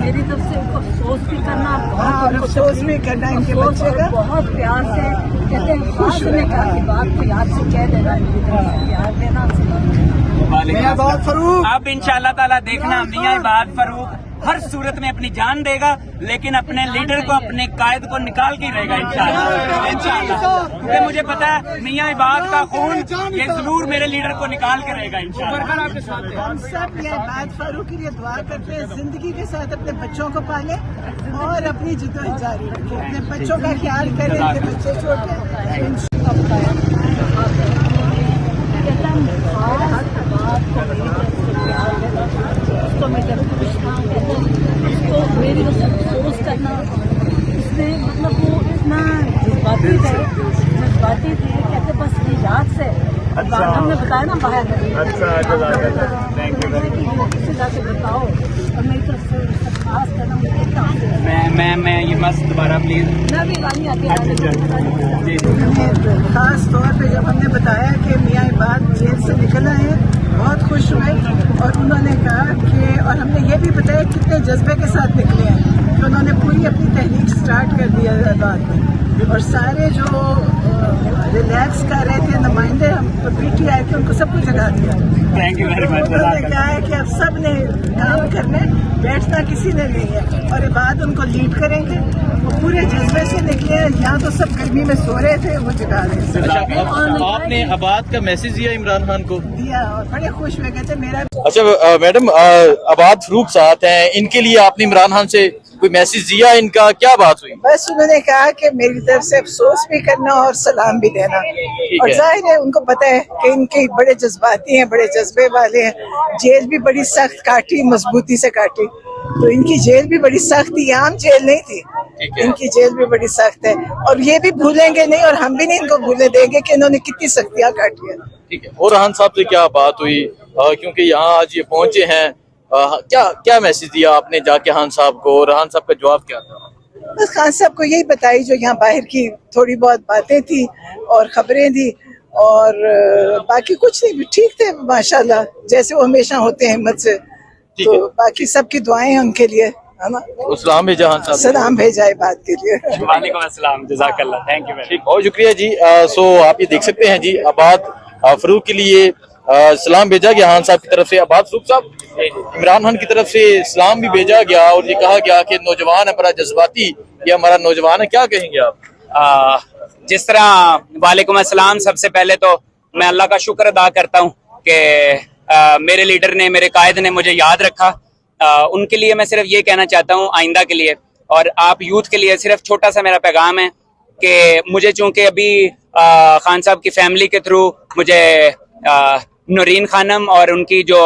मेरी तरफ से उनको अफसोस भी करना, अफसोस भी करना इनके बच्चे का। बहुत प्यार से कहते हैं, खुश होने का की बात को याद से कह देना, प्यार देना। अब इंशाल्लाह ताला देखना मियां इबाद फरूक हर सूरत में अपनी जान देगा, लेकिन अपने लीडर को, अपने कायद को निकाल के रहेगा इंशाल्लाह, इंशाल्लाह। क्योंकि मुझे पता है मियां इबाद का खून ये जरूर मेरे लीडर को निकाल के रहेगा इंशाल्लाह। हम सब मियां इबाद फारूक के लिए दुआ करते हैं, जिंदगी के साथ अपने बच्चों को पालें और अपनी जिद्दोजहद जारी रखें, अपने बच्चों का ख्याल करें, अपने बच्चे छोटे उसको मैं जब पूछना उसको मेरी अफसोस करना, उसने मतलब वो इतना जज्बाती थे, कहते बस ये याद से हमने बताया ना बाहर। अच्छा जाके बताओ और मेरी तरफ से खास करना मैं ये मस्त दोबारा प्लीज मैं भी गानी आती है। खास तौर पे जब हमने बताया कि मियां इबाद जेल से निकल आए हैं, बहुत खुश हुए और उन्होंने कहा कि, और हमने ये भी बताया कितने जज्बे के साथ निकले हैं, तो उन्होंने पूरी अपनी तहरीक स्टार्ट कर दिया बाद में, और सारे जो रिलैक्स कर रहे थे नुमाइंदे हम PTI के, उनको सबको जगा दिया। Thank you very much. उन्होंने कहा है कि अब सब ने काम करने, बैठना किसी ने नहीं है, और इबाद उनको लीड करेंगे। वो पूरे जज्बे से निकले हैं, यहाँ तो सब गर्मी में सो रहे थे, वो जगा रहे थे। आपने आबाद का मैसेज दिया इमरान खान को? दिया और बड़े खुश हुए, कहते मेरा। अच्छा मैडम, आबाद फरूक साथ हैं, इनके लिए आपने इमरान खान से कोई मैसेज दिया? इनका क्या बात हुई? बस उन्होंने कहा कि मेरी तरफ से अफसोस भी करना और सलाम भी देना, और जाहिर है उनको पता है कि इनके बड़े जज्बाती हैं, बड़े जज्बे वाले हैं। जेल भी बड़ी सख्त काटी, मजबूती से काटी, तो इनकी जेल भी बड़ी सख्त थी, आम जेल नहीं थी, इनकी जेल भी बड़ी सख्त है, और ये भी भूलेंगे नहीं, और हम भी नहीं इनको भूलने देंगे कि इन्होंने कितनी सख्तियाँ काटी है। ठीक है, और खान साहब से क्या बात हुई, क्योंकि यहाँ आज ये पहुंचे हैं, क्या मैसेज दिया आपने जाके खान साहब को, और खान साहब का जवाब क्या था? बस खान साहब को यही बताई जो यहाँ बाहर की थोड़ी बहुत बातें थी और खबरें थी, और बाकी कुछ नहीं, ठीक थे माशाल्लाह, जैसे वो हमेशा होते हैं हिम्मत से। तो बाकी सबकी दुआएं उनके लिए, है ना। सलाम भेजा खान साहब, सलाम भेजा बात के लिए। वालेकुम अस्सलाम, जज़ाकल्लाह, थैंक यू। ठीक, बहुत शुक्रिया जी। सो आप ये देख सकते हैं जी, आबाद फरूक के लिए सलाम भेजा गया खान साहब की तरफ से। आबाद फरूक साहब, इमरान खान की तरफ से सलाम भी भेजा गया, और ये कहा गया कि नौजवान है, बड़ा जज्बाती, ये हमारा नौजवान है, क्या कहेंगे आप? जिस तरह, वालेकुम अस्सलाम, सबसे पहले तो मैं अल्लाह का शुक्र अदा करता हूँ कि मेरे लीडर ने, मेरे कायद ने मुझे याद रखा। उनके लिए मैं सिर्फ ये कहना चाहता हूँ, आइंदा के लिए और आप यूथ के लिए सिर्फ छोटा सा मेरा पैगाम है कि मुझे, चूंकि अभी खान साहब की फैमिली के थ्रू मुझे नूरीन खानम और उनकी जो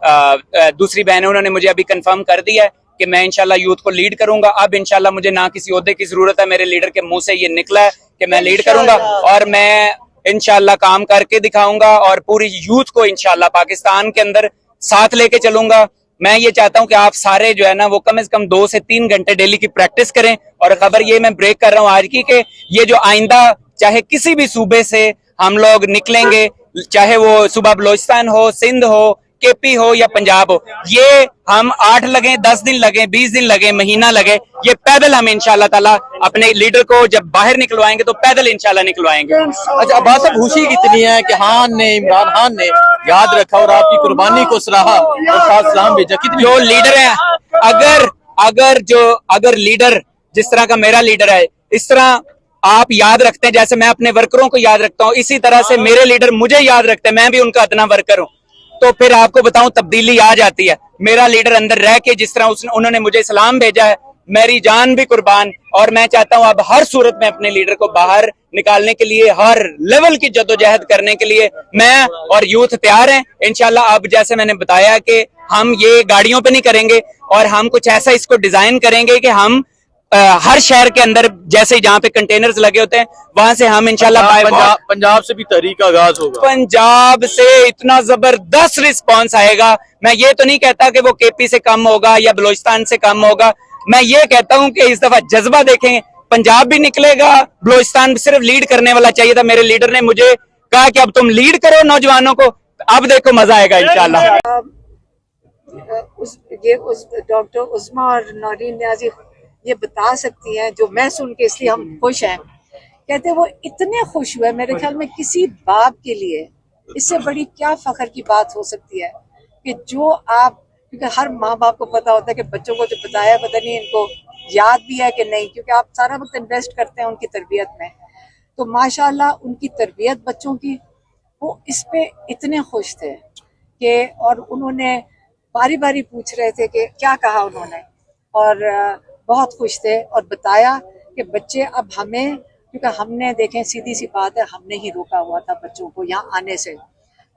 दूसरी बहन है, उन्होंने मुझे अभी कंफर्म कर दिया है कि मैं इंशाल्लाह यूथ को लीड करूंगा। अब इंशाल्लाह मुझे ना किसी ओहदे की जरूरत है, मेरे लीडर के मुंह से ये निकला है कि मैं लीड करूंगा, और मैं इंशाल्लाह काम करके दिखाऊंगा, और पूरी यूथ को इंशाल्लाह पाकिस्तान के अंदर साथ लेके चलूंगा। मैं ये चाहता हूं कि आप सारे जो है ना, वो कम से कम 2 से 3 घंटे डेली की प्रैक्टिस करें। और खबर ये मैं ब्रेक कर रहा हूं आज की, कि ये जो आइंदा चाहे किसी भी सूबे से हम लोग निकलेंगे, चाहे वो सूबा बलोचिस्तान हो, सिंध हो, KP हो या पंजाब हो, ये हम 8 लगे, 10 दिन लगे, 20 दिन लगे, महीना लगे, ये पैदल हम इंशाल्लाह ताला अपने लीडर को जब बाहर निकलवाएंगे तो पैदल इंशाल्लाह निकलवाएंगे। अच्छा, अब्बास साहब, खुशी कितनी है कि खान ने, इमरान खान ने याद रखा और आपकी कुर्बानी को सराहा और साथ सलाम भेजा। कितनी जो लीडर है, अगर लीडर जिस तरह का मेरा लीडर है, इस तरह आप याद रखते हैं, जैसे मैं अपने वर्करों को याद रखता हूँ, इसी तरह से मेरे लीडर मुझे याद रखते हैं, मैं भी उनका अदना वर्कर हूँ, तो फिर आपको बताऊं तब्दीली आ जाती है। मेरा लीडर अंदर रह के जिस तरह उन्होंने मुझे सलाम भेजा है, मेरी जान भी कुर्बान, और मैं चाहता हूं अब हर सूरत में अपने लीडर को बाहर निकालने के लिए, हर लेवल की जद्दोजहद करने के लिए मैं और यूथ तैयार हैं इंशाल्लाह। अब जैसे मैंने बताया कि हम ये गाड़ियों पे नहीं करेंगे, और हम कुछ ऐसा इसको डिजाइन करेंगे कि हम हर शहर के अंदर, जैसे जहाँ पे कंटेनर्स लगे होते हैं, वहां से हम इंशाल्लाह पंजाब से भी तहरीक का आगाज होगा। पंजाब से इतना जबरदस्त रिस्पांस आएगा। मैं ये तो नहीं कहता कि वो KP से कम होगा या बलोचिस्तान से कम होगा, मैं ये कहता हूं कि इस दफा जज्बा देखें, पंजाब भी निकलेगा, बलोचिस्तान सिर्फ लीड करने वाला चाहिए था। मेरे लीडर ने मुझे कहा कि अब तुम लीड करो नौजवानों को, अब देखो मजा आएगा इंशाल्लाह। उस डॉक्टर उस्मा और नौरीन न्याजी ये बता सकती हैं, जो मैं सुन के इसलिए हम खुश हैं। कहते वो इतने खुश हुए, मेरे ख्याल में किसी बाप के लिए इससे बड़ी क्या फख्र की बात हो सकती है कि जो आप, क्योंकि हर माँ बाप को पता होता है कि बच्चों को जो बताया पता नहीं इनको याद भी है कि नहीं, क्योंकि आप सारा वक्त इन्वेस्ट करते हैं उनकी तरबियत में। तो माशाल्लाह उनकी तरबियत बच्चों की, वो इस पे इतने खुश थे कि, और उन्होंने बारी बारी पूछ रहे थे कि क्या कहा उन्होंने, और बहुत खुश थे और बताया कि बच्चे अब हमें, क्योंकि हमने देखें सीधी सी बात है, हमने ही रोका हुआ था बच्चों को यहाँ आने से।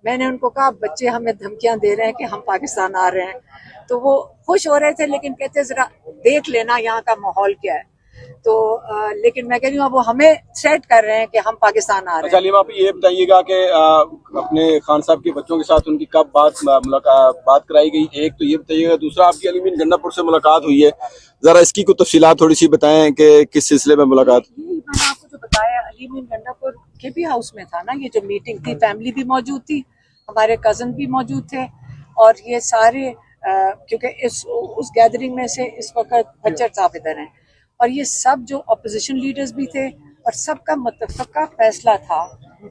मैंने उनको कहा बच्चे हमें धमकियां दे रहे हैं कि हम पाकिस्तान आ रहे हैं, तो वो खुश हो रहे थे, लेकिन कहते जरा देख लेना यहाँ का माहौल क्या है। तो लेकिन मैं कह रही हूँ वो हमें थ्रेट कर रहे हैं कि हम पाकिस्तान आ रहे हैं। आप ये बताइएगा कि अपने खान साहब के बच्चों के साथ उनकी कब बात कराई गई, एक तो ये बताइएगा। दूसरा, आपकी अली मीन गंडापुर से मुलाकात हुई है, जरा इसकी कुछ तफसीलात थोड़ी सी बताएं कि किस सिलसिले में मुलाकात। मैंने आपको जो बताया, अली मीन गंडापुर के भी हाउस में था ना ये जो मीटिंग थी, फैमिली भी मौजूद थी, हमारे कजन भी मौजूद थे, और ये सारे क्योंकि उस गैदरिंग में से इस वक्त बच्चर साहब इधर हैं, और ये सब जो अपोजिशन लीडर्स भी थे, और सबका मुत्तफ़क़ा फैसला था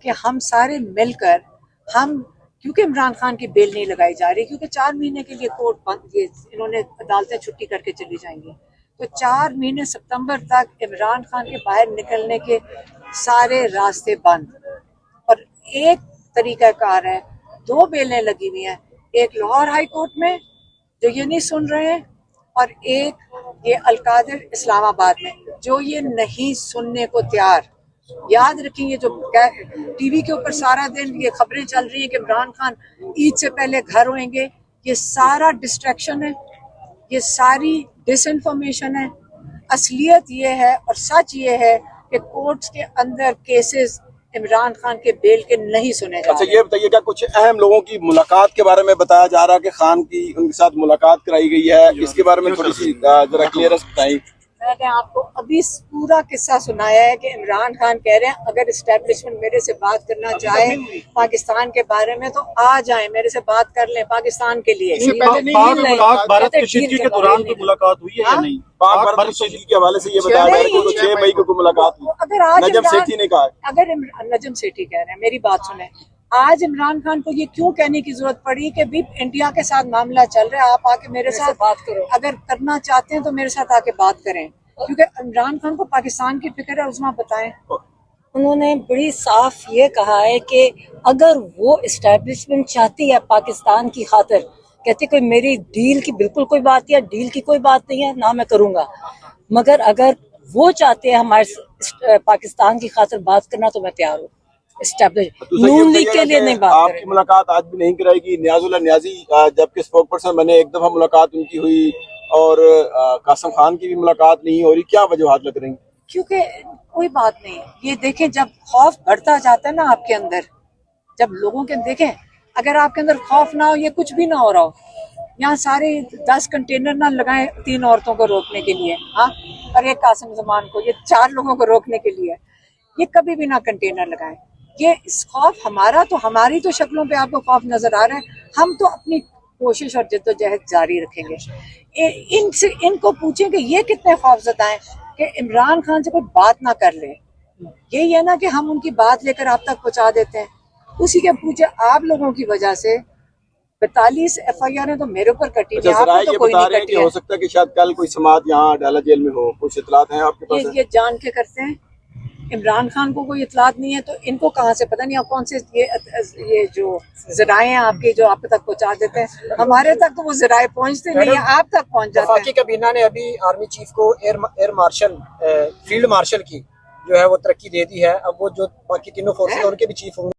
कि हम सारे मिलकर, हम, क्योंकि इमरान खान की बेल नहीं लगाई जा रही, क्योंकि 4 महीने के लिए कोर्ट बंद, ये इन्होंने अदालतें छुट्टी करके चली जाएंगी, तो 4 महीने सितंबर तक इमरान खान के बाहर निकलने के सारे रास्ते बंद। और एक तरीक़ाकार है, 2 बेलें लगी हुई हैं, एक लाहौर हाई कोर्ट में जो ये नहीं सुन रहे हैं, और एक ये अलकादिर इस्लामाबाद में जो ये नहीं सुनने को तैयार। याद रखिए, जो टीवी के ऊपर सारा दिन ये खबरें चल रही हैं कि इमरान खान ईद से पहले घर होंगे, ये सारा डिस्ट्रैक्शन है, ये सारी डिसइंफॉर्मेशन है। असलियत ये है और सच ये है कि कोर्ट्स के अंदर केसेस इमरान खान के बेल के नहीं सुने जा रहे। अच्छा, ये बताइएगा, कुछ अहम लोगों की मुलाकात के बारे में बताया जा रहा है कि खान की उनके साथ मुलाकात कराई गई है, इसके बारे में थोड़ी सी जरा क्लियर बताइए। मैंने आपको अभी पूरा किस्सा सुनाया है कि इमरान खान कह रहे हैं अगर इस्टेब्लिशमेंट मेरे से बात करना चाहे पाकिस्तान के बारे में तो आ जाए, मेरे से बात कर लें पाकिस्तान के लिए। भारत कशीदगी के दौरान कोई मुलाकात हुई है या नहीं? भारत कशीदगी के हवाले से ये बताया जा रहा है कि 6 मई को मुलाकात हुई। अगर आज नजम सेठी ने कहा, अगर नजम सेठी कह रहे हैं, मेरी बात सुने, आज इमरान खान को ये क्यों कहने की जरूरत पड़ी कि भी इंडिया के साथ मामला चल रहा है, आप आके मेरे साथ बात करो, अगर करना चाहते हैं तो मेरे साथ आके बात करें, क्योंकि इमरान खान को पाकिस्तान की फिक्र है। उस्मा बताएं। उन्होंने बड़ी साफ ये कहा है कि अगर वो इस्टेब्लिशमेंट चाहती है पाकिस्तान की खातिर, कहते कोई मेरी डील की बिल्कुल कोई बात या डील की कोई बात नहीं है ना, मैं करूँगा, मगर अगर वो चाहते हैं हमारे पाकिस्तान की खातिर बात करना तो मैं तैयार हूँ। नून लीग के लिए नहीं बात आपकी करें। मुलाकात आज भी नहीं कराएगी नियाजुल्लाह न्याजी, जबकि स्पोक पर्सन बने, एक दफा मुलाकात उनकी हुई, और कासिम खान की भी मुलाकात नहीं हो रही, क्या वजूहात लग रही? क्योंकि कोई बात नहीं, ये देखें जब खौफ बढ़ता जाता है ना आपके अंदर, जब लोगों के देखें, अगर आपके अंदर खौफ ना हो, ये कुछ भी ना हो रहा हो, यहाँ सारे 10 कंटेनर ना लगाए 3 औरतों को रोकने के लिए, हाँ, और एक कासिम जमान को, ये 4 लोगों को रोकने के लिए, ये कभी भी ना कंटेनर लगाए। ये इस खौफ हमारा तो, हमारी तो शक्लों पे आपको खौफ नजर आ रहा है, हम तो अपनी कोशिश और जद्दोजहद जारी रखेंगे। इनसे इनको पूछें कि ये कितने खौफजदा हैं कि इमरान खान से कोई बात ना कर ले। यही है ना कि हम उनकी बात लेकर आप तक पहुंचा देते हैं, उसी के पूछे आप लोगों की वजह से 42 FIR तो मेरे ऊपर कटी है, आप तो कोई नहीं कटी है। हो सकता है कि शायद कल कोई समात यहाँ डाला जेल में हो, कुछ इतलात हैं आपके पास? ये जान के करते हैं, इमरान खान को कोई इतलात नहीं है तो इनको कहाँ से पता नहीं, आप कौन से ये जो जराए हैं आपके जो आप तक पहुँचा देते हैं, हमारे तक तो वो जराए पहुँचते नहीं है, आप तक पहुँच जाते हैं। वफाकी काबीना ने अभी आर्मी चीफ को एयर मार्शल, फील्ड मार्शल की जो है वो तरक्की दे दी है, अब वो जो बाकी तीनों फोर्सेस उनके भी चीफ होंगे।